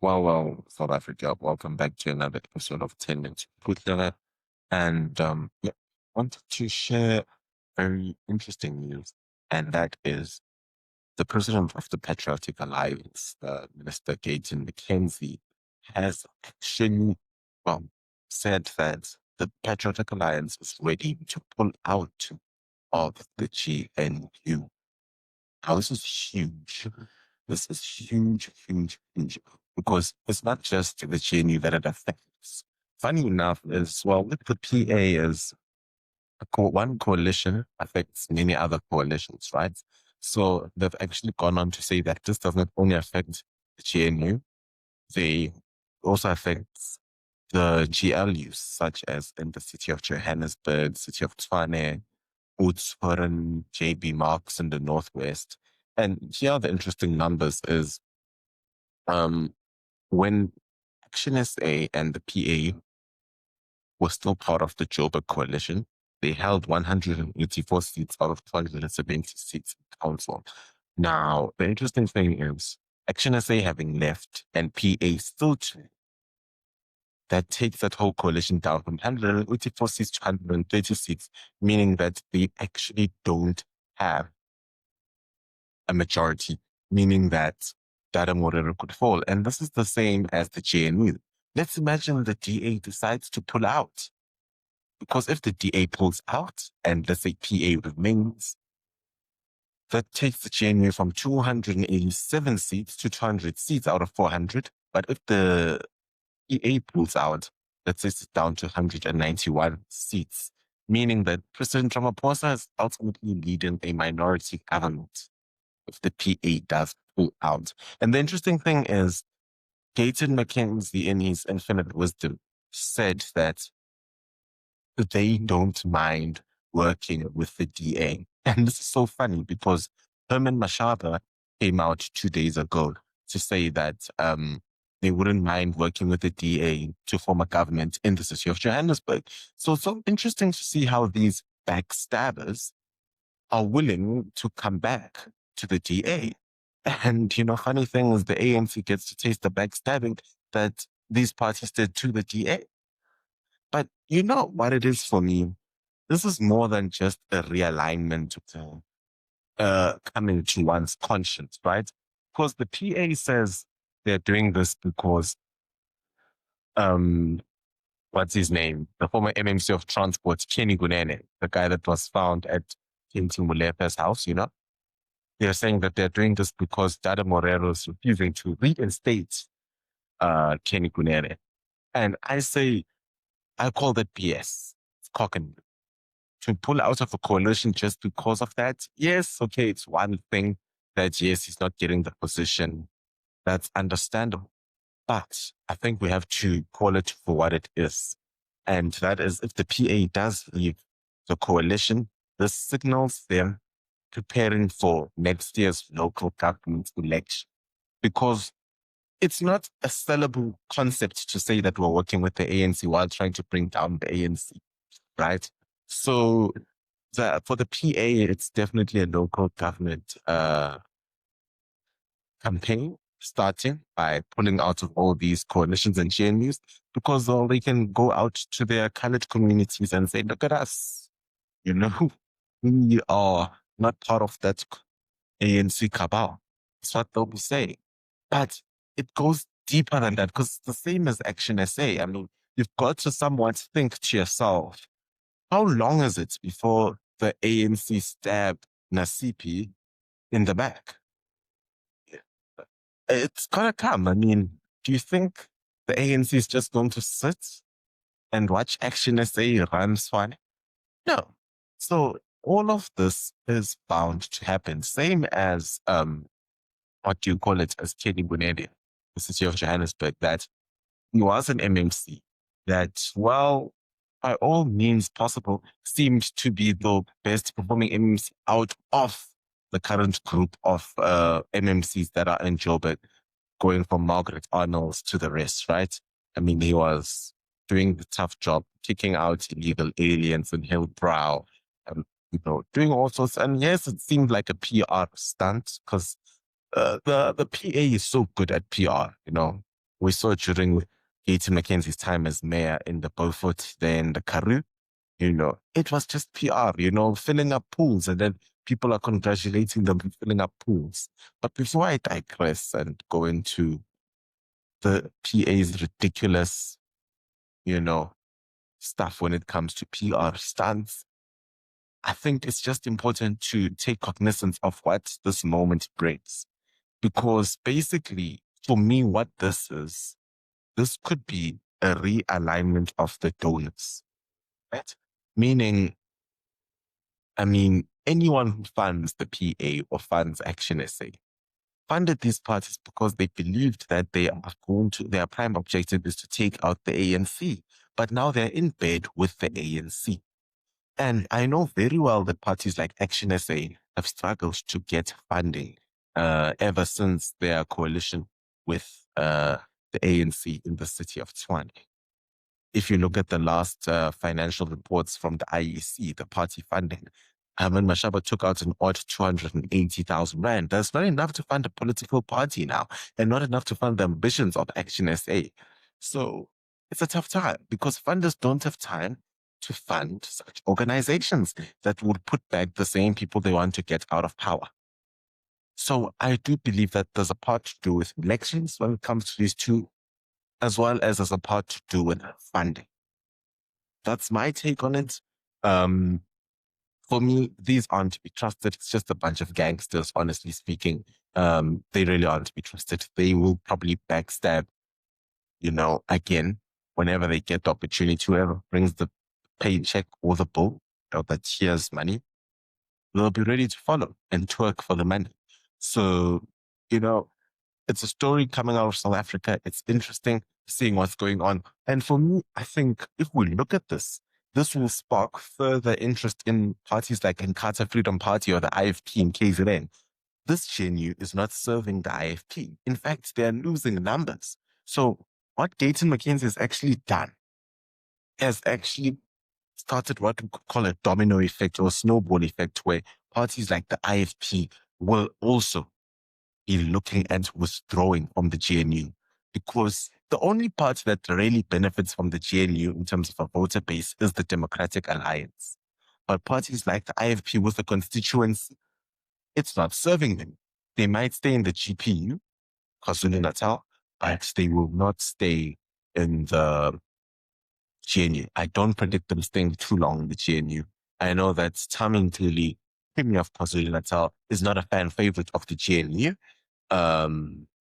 South Africa, welcome back to another episode of 10 Minutes with Lila. And yeah, I wanted to share very interesting news, and that is the president of the Patriotic Alliance, Minister Gayton McKenzie, has actually, well, said that the Patriotic Alliance is ready to pull out of the GNU. Now, this is huge. This is huge, huge, huge, because it's not just the GNU that it affects. Funny enough, is well, with the PA is one coalition affects many other coalitions, right? So they've actually gone on to say that this does not only affect the GNU, they also affects the GLUs, such as in the city of Johannesburg, city of Tshwane, Oudtshoorn, JB Marks in the Northwest. And here are the interesting numbers is um, when Action SA and the PA were still part of the Joburg coalition, they held 184 seats out of 270 seats in council. Now, the interesting thing is Action SA having left and PA still two, that takes that whole coalition down from 184 seats to 130 seats, meaning that they actually don't have a majority, meaning that Dada Morero could fall. And this is the same as the GNU. Let's imagine the DA decides to pull out. Because if the DA pulls out and let's say PA remains, that takes the GNU from 287 seats to 200 seats out of 400. But if the PA pulls out, let's say it's down to 191 seats, meaning that President Ramaphosa is ultimately leading a minority government if the PA does pull out. And the interesting thing is, Gayton McKenzie, in his infinite wisdom, said that they don't mind working with the DA. And this is so funny because Herman Mashaba came out 2 days ago to say that they wouldn't mind working with the DA to form a government in the city of Johannesburg. So it's so interesting to see how these backstabbers are willing to come back to the DA. And, funny thing is the ANC gets to taste the backstabbing that these parties did to the DA. But you know what it is for me? This is more than just a realignment coming to one's conscience, right? Because the PA says they're doing this because, what's his name? The former MMC of Transport, Kenny Gunene, the guy that was found at Kinti Mulepa's house, They're saying that they're doing this because Dada Morero is refusing to reinstate Kenny Gunene. And I call that BS. It's cock and to pull out of a coalition just because of that. Yes, okay, it's one thing that, yes, he's not getting the position. That's understandable. But I think we have to call it for what it is. And that is if the PA does leave the coalition, this signals them preparing for next year's local government election. Because it's not a sellable concept to say that we're working with the ANC while trying to bring down the ANC, right? So for the PA, it's definitely a local government campaign starting by pulling out of all these coalitions and GNUs because they can go out to their colored communities and say, look at us, we are not part of that ANC cabal. That's what they'll be saying. But it goes deeper than that because it's the same as Action SA. I mean, you've got to somewhat think to yourself, how long is it before the ANC stab Nasipi in the back? It's gonna come. I mean, do you think the ANC is just going to sit and watch Action SA run Swane? No. So all of this is bound to happen. Same as what do you call it, as Kenny Bunede, the city of Johannesburg, that he was an MMC that, well, by all means possible, seemed to be the best performing MMC out of the current group of MMCs that are in Joburg, going from Margaret Arnold's to the rest, right? I mean, he was doing the tough job, kicking out illegal aliens in Hillbrow, doing all sorts. And yes, it seemed like a PR stunt because the PA is so good at PR, We saw during Gaten McKenzie's time as mayor in the Beaufort, then the Karoo, it was just PR, filling up pools, and then people are congratulating them for filling up pools. But before I digress and go into the PA's ridiculous, you know, stuff when it comes to PR stunts, I think it's just important to take cognizance of what this moment brings. Because basically, for me, what this could be a realignment of the donors, right? Meaning, I mean, anyone who funds the PA or funds Action SA funded these parties because they believed that their prime objective is to take out the ANC. But now they're in bed with the ANC. And I know very well that parties like Action SA have struggled to get funding ever since their coalition with the ANC in the city of Tshwane. If you look at the last financial reports from the IEC, the party funding, Herman Mashaba took out an odd 280,000 Rand. That's not enough to fund a political party now, and not enough to fund the ambitions of Action SA. So it's a tough time because funders don't have time to fund such organizations that would put back the same people they want to get out of power. So I do believe that there's a part to do with elections when it comes to these two, as well as there's a part to do with funding. That's my take on it. For me, these aren't to be trusted. It's just a bunch of gangsters, honestly speaking. They really aren't to be trusted. They will probably backstab, again, whenever they get the opportunity, whoever brings the paycheck or the bill or the tears money, they'll be ready to follow and twerk for the money. So, you know, it's a story coming out of South Africa. It's interesting seeing what's going on. And for me, I think if we look at this will spark further interest in parties like Inkatha Freedom Party or the IFP in KZN. This GNU is not serving the IFP. In fact, they are losing numbers. So what Gaten McKenzie has actually done has actually started what we could call a domino effect or a snowball effect, where parties like the IFP will also be looking at withdrawing from the GNU, because the only party that really benefits from the GNU in terms of a voter base is the Democratic Alliance. But parties like the IFP with the constituency, it's not serving them. They might stay in the GPU, KwaZulu-Natal, but they will not stay in the GNU. I don't predict them staying too long in the GNU. I know that Tammy Ntuli, Premier of KwaZulu-Natal, is not a fan favorite of the GNU.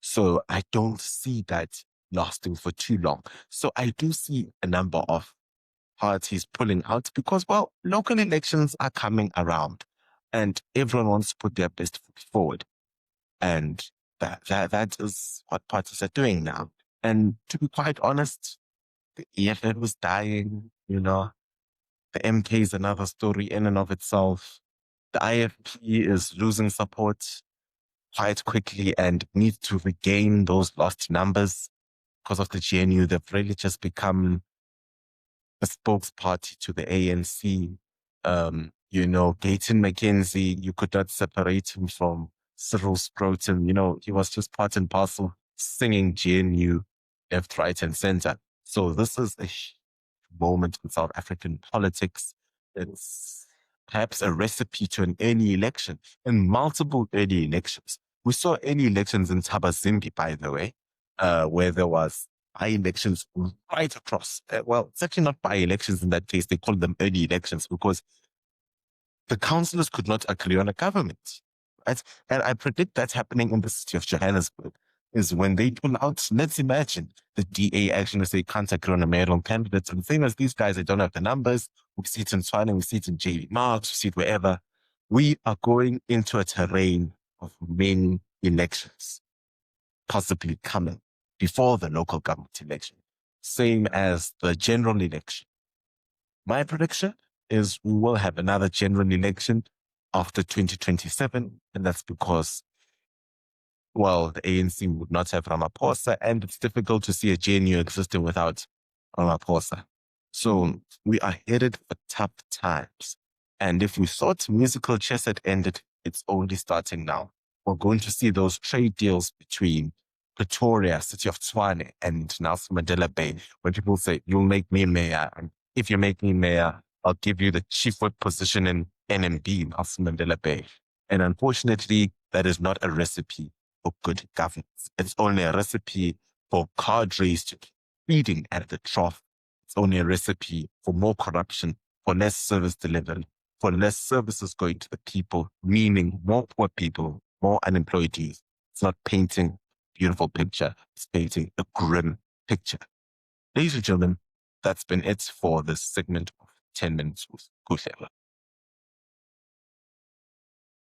So I don't see that lasting for too long. So I do see a number of parties pulling out because, well, local elections are coming around and everyone wants to put their best foot forward. And that is what parties are doing now. And to be quite honest, the EFF was dying, the MK is another story in and of itself. The IFP is losing support quite quickly and needs to regain those lost numbers because of the GNU. They've really just become a spokesparty to the ANC. Gaten McKenzie, you could not separate him from Cyril Scroton. He was just part and parcel singing GNU left, right, and center. So this is a moment in South African politics. It's perhaps a recipe to an early election and multiple early elections. We saw early elections in Tabazimbi, by the way, where there was by-elections right across. Well, it's actually not by-elections in that case. They call them early elections because the councillors could not agree on a government. Right? And I predict that's happening in the city of Johannesburg. Is when they pull out, let's imagine the DA actually say can't agree on a mayoral candidate. And the same as these guys, they don't have the numbers. We see it in Tshwane, we see it in JV Marks, we see it wherever. We are going into a terrain of many elections possibly coming before the local government election, same as the general election. My prediction is we will have another general election after 2027, and that's because, well, the ANC would not have Ramaphosa, and it's difficult to see a GNU existing without Ramaphosa. So we are headed for tough times. And if we thought musical chess had ended, it's only starting now. We're going to see those trade deals between Pretoria, city of Tshwane, and Nelson Mandela Bay, when people say, you'll make me mayor. And if you make me mayor, I'll give you the chief whip position in NMB, Nelson Mandela Bay. And unfortunately, that is not a recipe for good governance. It's only a recipe for cadres to keep feeding at the trough. It's only a recipe for more corruption, for less service delivery, for less services going to the people, meaning more poor people, more unemployed youth. It's not painting a beautiful picture, it's painting a grim picture. Ladies and gentlemen, that's been it for this segment of 10 Minutes with Kuhlela.